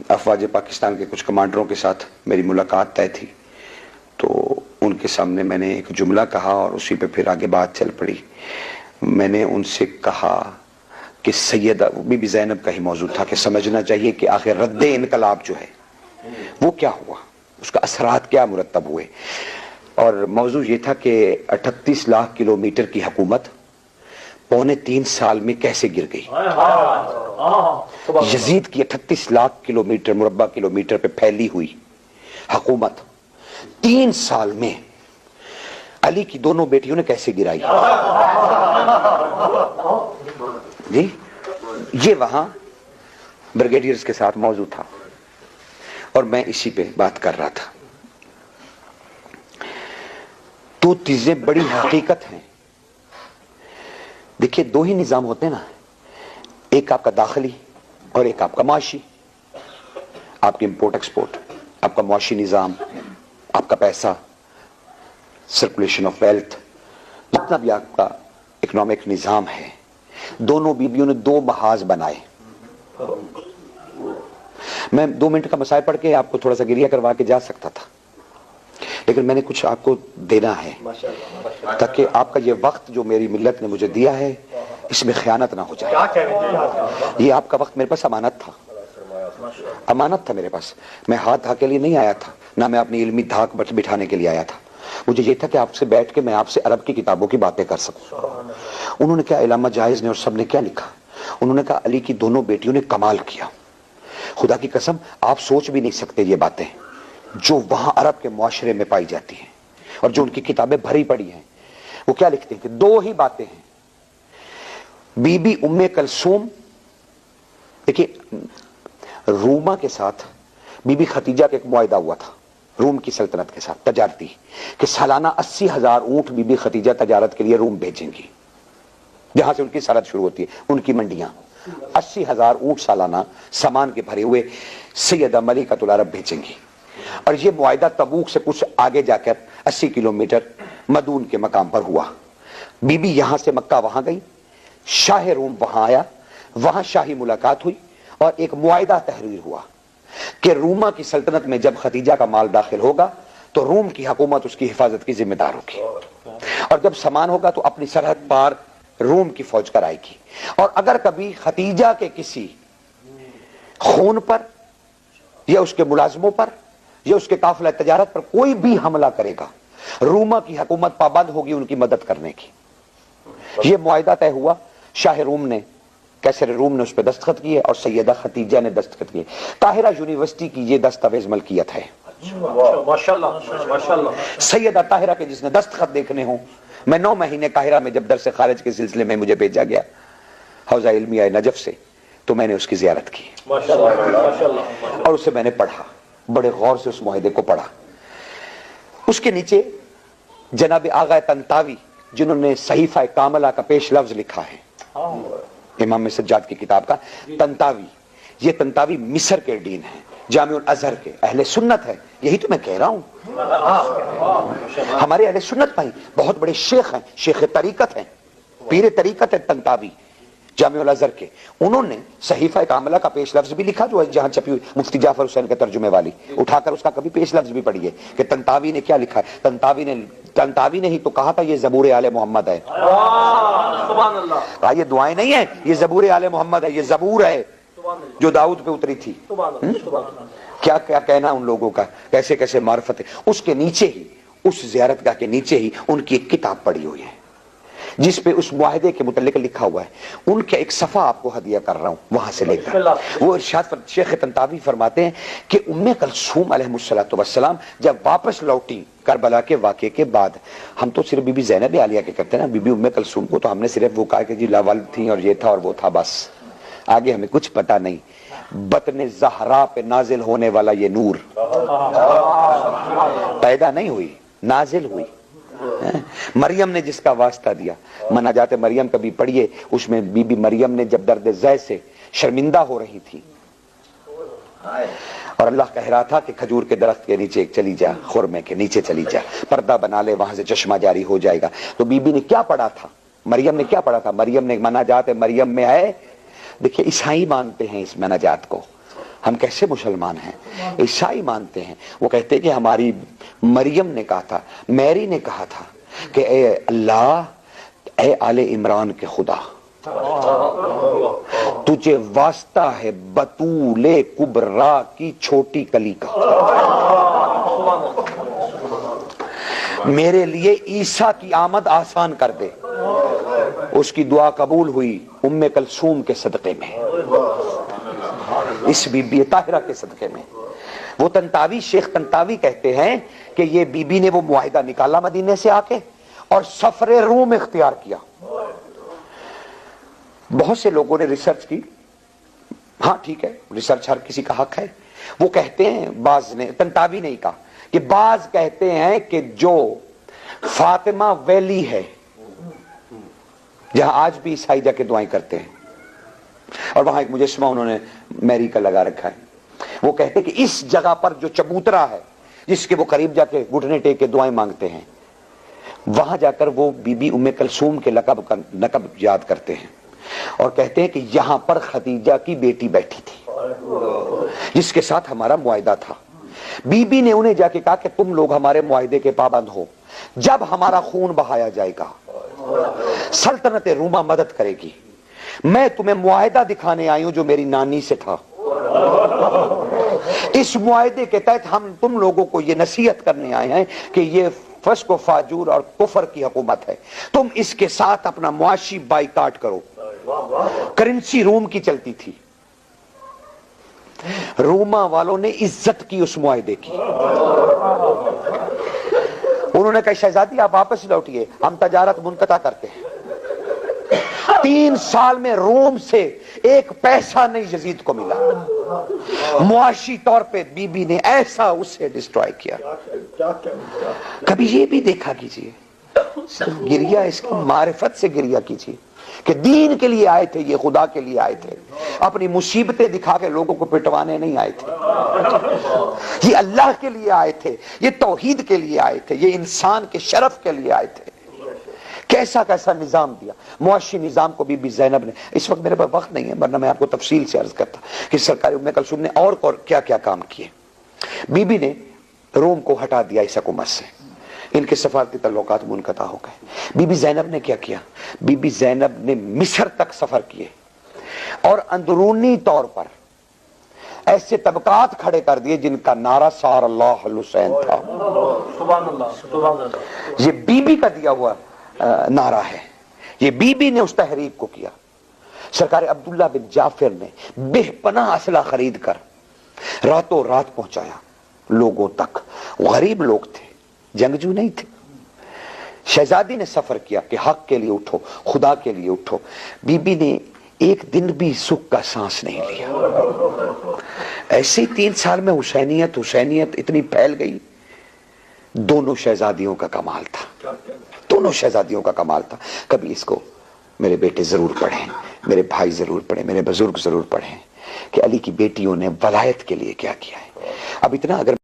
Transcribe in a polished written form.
افواج پاکستان کے کچھ کمانڈروں کے ساتھ میری ملاقات طے تھی، تو ان کے سامنے میں نے ایک جملہ کہا اور اسی پہ پھر آگے بات چل پڑی۔ میں نے ان سے کہا کہ سیدہ بی بی زینب کا ہی موضوع تھا کہ سمجھنا چاہیے کہ آخر رد انقلاب جو ہے وہ کیا ہوا، اس کا اثرات کیا مرتب ہوئے، اور موضوع یہ تھا کہ 38 لاکھ کلومیٹر کی حکومت 2.25 سال میں کیسے گر گئی۔ یزید کی 38 لاکھ کلومیٹر مربع کلومیٹر پہ پھیلی ہوئی حکومت 3 سال میں علی کی دونوں بیٹیوں نے کیسے گرائی۔ جی یہ وہاں بریگیڈیئرز کے ساتھ موضوع تھا اور میں اسی پہ بات کر رہا تھا۔ تو چیزیں بڑی حقیقت ہیں۔ دیکھیے دو ہی نظام ہوتے ہیں نا، ایک آپ کا داخلی اور ایک آپ کا معاشی، آپ کی امپورٹ ایکسپورٹ، آپ کا معاشی نظام، آپ کا پیسہ، سرکولیشن آف ویلتھ، جتنا بھی آپ کا اکنامک نظام ہے، دونوں بیویوں نے 2 محاذ بنائے۔ میں 2 منٹ کا مسائل پڑھ کے آپ کو تھوڑا سا گریہ کروا کے جا سکتا تھا، لیکن میں نے کچھ آپ کو دینا ہے تاکہ آپ کا یہ وقت جو میری ملت نے مجھے دیا ہے اس میں خیانت نہ ہو جائے۔ یہ آپ کا وقت میرے پاس امانت تھا، امانت تھا میرے پاس۔ میں ہاتھ دھا کے لیے نہیں آیا تھا، نہ میں اپنی علمی دھاک بٹھانے کے لیے آیا تھا۔ مجھے یہ تھا کہ آپ سے بیٹھ کے میں آپ سے عرب کی کتابوں کی باتیں کر سکوں۔ انہوں نے کیا، علامہ جائز نے اور سب نے کیا لکھا، انہوں نے کہا علی کی دونوں بیٹیوں نے کمال کیا۔ خدا کی قسم آپ سوچ بھی نہیں سکتے یہ باتیں جو وہاں عرب کے معاشرے میں پائی جاتی ہیں اور جو ان کی کتابیں بھری پڑی ہیں۔ وہ کیا لکھتے ہیں کہ 2 ہی باتیں ہیں۔ بی بی ام کلثوم، دیکھیے روما کے ساتھ بی بی ختیجہ کا ایک معاہدہ ہوا تھا روم کی سلطنت کے ساتھ تجارتی، کہ سالانہ 80,000 اونٹ بی بی ختیجہ تجارت کے لیے روم بھیجیں گی، جہاں سے ان کی سرحد شروع ہوتی ہے، ان کی منڈیاں۔ 80,000 اونٹ سالانہ سامان کے بھرے ہوئے سیدہ ملکۃ العرب بھیجیں گی۔ اور یہ معاہدہ تبوک سے کچھ آگے جا کر 80 کلومیٹر مدون کے مقام پر ہوا۔ بی بی یہاں سے مکہ وہاں گئی، شاہ روم وہاں آیا، وہاں شاہی ملاقات ہوئی اور ایک معاہدہ تحریر ہوا کہ روما کی سلطنت میں جب ختیجہ کا مال داخل ہوگا تو روم کی حکومت اس کی حفاظت کی ذمہ دار ہوگی، اور جب سامان ہوگا تو اپنی سرحد پار روم کی فوج کرائے گی، اور اگر کبھی ختیجہ کے کسی خون پر یا اس کے ملازموں پر یا اس کے قافلہ تجارت پر کوئی بھی حملہ کرے گا، روما کی حکومت پابند ہوگی ان کی مدد کرنے کی۔ یہ معاہدہ طے ہوا، شاہ روم نے، کیسر روم نے اس پہ دستخط کیے اور سیدہ ختیجہ نے دستخط کیے۔ قاہرہ یونیورسٹی کی یہ دستاویز ملکیت ہے۔ سیدہ طاہرہ کے جس نے دستخط دیکھنے ہوں، میں 9 مہینے قاہرہ میں جب درس خارج کے سلسلے میں مجھے بھیجا گیا حوزہ علمیہ نجف سے، تو میں نے اس کی زیارت کی اور اسے میں نے پڑھا، بڑے غور سے اس معاہدے کو پڑھا۔ اس کے نیچے جناب آغا طنطاوی جنہوں نے صحیفہ کاملہ کا پیش لفظ لکھا ہے، امام سجاد کی کتاب کا، طنطاوی، یہ طنطاوی مصر کے ڈین ہیں، جامع الازہر کے، اہل سنت ہے، یہی تو میں کہہ رہا ہوں۔ ہمارے اہل سنت بھائی بہت بڑے شیخ ہیں، شیخ طریقت ہیں، پیر طریقت ہے طنطاوی جامع الازہر کے۔ انہوں نے صحیفہ کاملہ کا پیش لفظ بھی لکھا جو جہاں چھپی ہوئی مفتی جعفر حسین کے ترجمے والی، اٹھا کر اس کا کبھی پیش لفظ بھی پڑھیے کہ طنطاوی نے کیا لکھا ہے۔ طنطاوی نے ہی تو کہا تھا یہ زبور آل محمد ہے۔ یہ دعائیں نہیں ہیں، یہ زبور آل محمد ہے، یہ زبور ہے جو داؤد پہ اتری تھی۔ کیا کیا کہنا ان لوگوں کا، کیسے کیسے معرفت ہے۔ اس کے نیچے ہی، اس زیارت گاہ کے نیچے ہی ان کی ایک کتاب پڑی ہوئی ہے جس پہ اس معاہدے کے متعلق لکھا ہوا ہے۔ ان کا ایک صفحہ آپ کو ہدیہ کر رہا ہوں وہاں سے لے کر۔ وہ ارشاد شیخ طنطاوی فرماتے ہیں کہ ام کلثوم علیہ السلام جب واپس لوٹی کربلا کے واقعے کے بعد، ہم تو صرف بی بی زینب عالیہ کے کرتے ہیں نا، بی بی ام کلثوم کو تو ہم نے صرف وہ کہا کہ جی لاولد تھیں اور یہ تھا اور وہ تھا، بس آگے ہمیں کچھ پتا نہیں۔ بطن زہرا پہ نازل ہونے والا یہ نور پیدا نہیں ہوئی، نازل ہوئی۔ مریم نے جس کا واسطہ دیا، مناجات مریم کبھی پڑھیے، اس میں بی بی مریم نے جب درد زے سے شرمندہ ہو رہی تھی اور اللہ کہہ رہا تھا کہ کھجور کے درخت کے نیچے چلی جا، خرمے کے نیچے چلی جا، پردہ بنا لے، وہاں سے چشمہ جاری ہو جائے گا، تو بی بی نے کیا پڑھا تھا، مریم نے کیا پڑھا تھا؟ مریم نے مناجات مریم میں ہے دیکھیے عیسائی مانتے ہیں اس مناجات کو، ہم کیسے مسلمان ہیں؟ عیسائی مانتے ہیں، وہ کہتے ہیں کہ ہماری مریم نے کہا تھا، میری نے کہا تھا کہ اے اللہ، اے آل عمران کے خدا، تجھے واسطہ ہے بطول کبرا کی چھوٹی کلی کا، میرے لیے عیسیٰ کی آمد آسان کر دے۔ اس کی دعا قبول ہوئی ام کلثوم کے صدقے میں، اس بی بی طاہرہ کے صدقے میں۔ وہ تنتاوی، شیخ تنتاوی کہتے ہیں کہ یہ بی بی نے وہ معاہدہ نکالا مدینے سے آ کے اور سفر روم اختیار کیا۔ بہت سے لوگوں نے ریسرچ کی، ہاں ٹھیک ہے، ریسرچ ہر کسی کا حق ہے۔ وہ کہتے ہیں، بعض نے، تنتاوی نہیں کہا، کہ بعض کہتے ہیں کہ جو فاطمہ ویلی ہے جہاں آج بھی عیسائی جا کے دعائیں کرتے ہیں، اور وہاں ایک مجسمہ انہوں نے میری کا لگا رکھا ہے، وہ کہتے ہیں کہ اس جگہ پر جو چبوترا ہے جس کے وہ قریب جا کے گھٹنے ٹیک کے دعائیں مانگتے ہیں، وہاں جا کر وہ بی بی ام کلثوم کے لقب یاد کرتے ہیں، اور کہتے ہیں کہ یہاں پر خدیجہ کی بیٹی بیٹھی تھی جس کے ساتھ ہمارا معاہدہ تھا۔ بی بی نے انہیں جا کے کہا کہ تم لوگ ہمارے معاہدے کے پابند ہو، جب ہمارا خون بہایا جائے گا سلطنت روما مدد کرے گی۔ میں تمہیں معاہدہ دکھانے آئی ہوں جو میری نانی سے تھا، اس معاہدے کے تحت ہم تم لوگوں کو یہ نصیحت کرنے آئے ہیں کہ یہ فسق و فاجور اور کفر کی حکومت ہے، تم اس کے ساتھ اپنا معاشی بائیکاٹ کرو۔ کرنسی روم کی چلتی تھی، روما والوں نے عزت کی اس معاہدے کی، انہوں نے کہا شہزادی آپ واپس لوٹیے، ہم تجارت منقطع کرتے ہیں۔ 3 سال میں روم سے ایک پیسہ نہیں یزید کو ملا، معاشی طور پہ بی بی نے ایسا اسے ڈسٹرائے کیا۔ کبھی یہ بھی دیکھا کیجئے، گریہ اس کی معرفت سے گریہ کیجئے کہ دین کے لیے آئے تھے، یہ خدا کے لیے آئے تھے، اپنی مصیبتیں دکھا کے لوگوں کو پٹوانے نہیں آئے تھے، یہ اللہ کے لیے آئے تھے، یہ توحید کے لیے آئے تھے، یہ انسان کے شرف کے لیے آئے تھے۔ کیسا کیسا نظام دیا، معاشی نظام کو بی بی زینب نے، اس وقت میرے پاس وقت نہیں ہے ورنہ میں آپ کو تفصیل سے عرض کرتا کہ سرکار ام کلثوم نے اور کیا کیا کام کیے۔ بی بی نے روم کو ہٹا دیا اس حکومت سے، ان کے سفارتی تعلقات منقطع ہو گئے۔ بی بی زینب نے کیا کیا؟ بی بی زینب نے مصر تک سفر کیے اور اندرونی طور پر ایسے طبقات کھڑے کر دیے جن کا نعرہ سار اللہ حسین تھا۔ یہ بی بی کا دیا ہوا نعرہ ہے، یہ بی بی نے اس تحریک کو کیا۔ سرکار عبداللہ بن جعفر نے بے پناہ اسلحہ خرید کر راتوں رات پہنچایا لوگوں تک، غریب لوگ تھے، جنگجو نہیں تھے۔ شہزادی نے سفر کیا کہ حق کے لیے اٹھو، خدا کے لیے اٹھو۔ بی بی نے ایک دن بھی سکھ کا سانس نہیں لیا۔ ایسے 3 سال میں حسینیت اتنی پھیل گئی۔ دونوں شہزادیوں کا کمال تھا، دونوں شہزادیوں کا کمال تھا۔ کبھی اس کو میرے بیٹے ضرور پڑھیں، میرے بھائی ضرور پڑھیں، میرے بزرگ ضرور پڑھیں کہ علی کی بیٹیوں نے ولایت کے لیے کیا کیا ہے۔ اب اتنا اگر